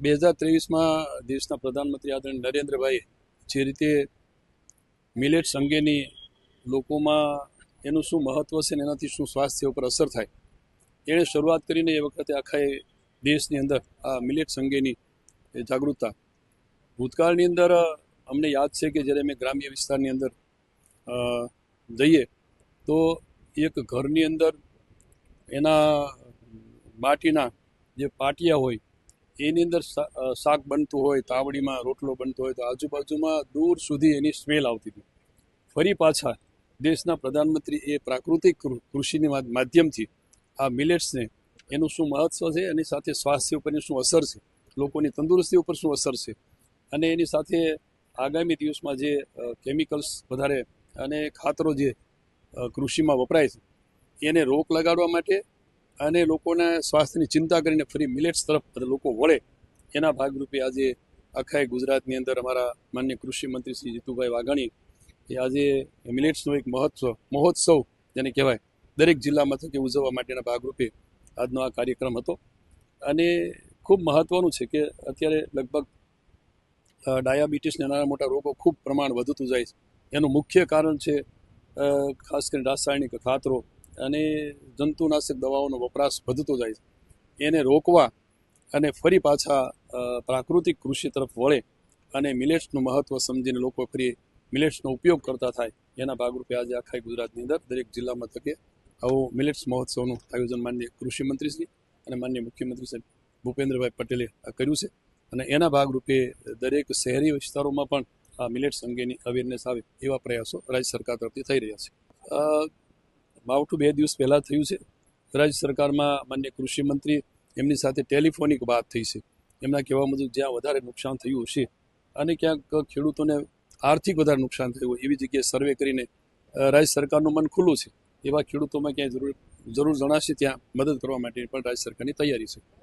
2023માં દેશના પ્રધાનમંત્રી આદરણીય નરેન્દ્રભાઈએ જે રીતે મિલેટ્સ અંગેની લોકોમાં એનું શું મહત્વ છે ને એનાથી શું સ્વાસ્થ્ય ઉપર અસર થાય એણે શરૂઆત કરીને એ વખતે આખા દેશની અંદર આ મિલેટ્સ અંગેની જાગૃતતા ભૂતકાળની અંદર અમને યાદ છે કે જ્યારે અમે ગ્રામ્ય વિસ્તારની અંદર જઈએ તો એક ઘરની અંદર એના માટીના જે પાટિયા હોય એની અંદર શાક બનતું હોય, તાવડીમાં રોટલો બનતો હોય તો આજુબાજુમાં દૂર સુધી એની સ્મેલ આવતી હતી. ફરી પાછા દેશના પ્રધાનમંત્રી એ પ્રાકૃતિક કૃષિની માધ્યમથી આ મિલેટ્સને એનું શું મહત્વ છે, એની સાથે સ્વાસ્થ્ય ઉપરની શું અસર છે, લોકોની તંદુરસ્તી ઉપર શું અસર છે અને એની સાથે આગામી દિવસમાં જે કેમિકલ્સ વધારે અને ખાતરો જે કૃષિમાં વપરાય છે એને રોક લગાડવા માટે અને લોકોના સ્વાસ્થ્યની ચિંતા કરીને ફરી મિલેટ્સ તરફ લોકો વળે એના ભાગરૂપે આજે આખા ગુજરાતની અંદર અમારા માનનીય કૃષિ મંત્રી શ્રી જીતુભાઈ વાઘાણી એ આજે મિલેટ્સનો એક મહોત્સવ જેને કહેવાય દરેક જિલ્લા મથકે ઉજવવા માટેના ભાગરૂપે આજનો આ કાર્યક્રમ હતો. અને ખૂબ મહત્ત્વનું છે કે અત્યારે લગભગ ડાયાબિટીસને નાના મોટા રોગો ખૂબ પ્રમાણ વધતું જાય છે. એનું મુખ્ય કારણ છે ખાસ કરીને રાસાયણિક ખાતરો અને જંતુનાશક દવાઓનો વપરાશ વધતો જાય છે. એને રોકવા અને ફરી પાછા પ્રાકૃતિક કૃષિ તરફ વળે અને મિલેટ્સનું મહત્ત્વ સમજીને લોકો ફરી મિલેટ્સનો ઉપયોગ કરતા થાય એના ભાગરૂપે આજે આખા ગુજરાતની અંદર દરેક જિલ્લા મથકે આવું મિલેટ્સ મહોત્સવનું આયોજન માનનીય કૃષિ મંત્રીશ્રી અને માનનીય મુખ્યમંત્રી સાહેબ ભૂપેન્દ્રભાઈ પટેલે કર્યું છે. અને એના ભાગરૂપે દરેક શહેરી વિસ્તારોમાં પણ આ મિલેટ્સ અંગેની અવેરનેસ આવે એવા પ્રયાસો રાજ્ય સરકાર તરફથી થઈ રહ્યા છે. માવઠું 2 દિવસ પહેલાં થયું છે. રાજ્ય સરકારમાં માનનીય કૃષિ મંત્રી એમની સાથે ટેલિફોનિક વાત થઈ છે. એમના કહેવા મુજબ જ્યાં વધારે નુકસાન થયું હશે અને ક્યાંક ખેડૂતોને આર્થિક વધારે નુકસાન થયું હોય એવી જગ્યાએ સર્વે કરીને રાજ્ય સરકારનું મન ખુલ્લું છે. એવા ખેડૂતોમાં ક્યાંય જરૂર જણાશે ત્યાં મદદ કરવા માટે પણ રાજ્ય સરકારની તૈયારી છે.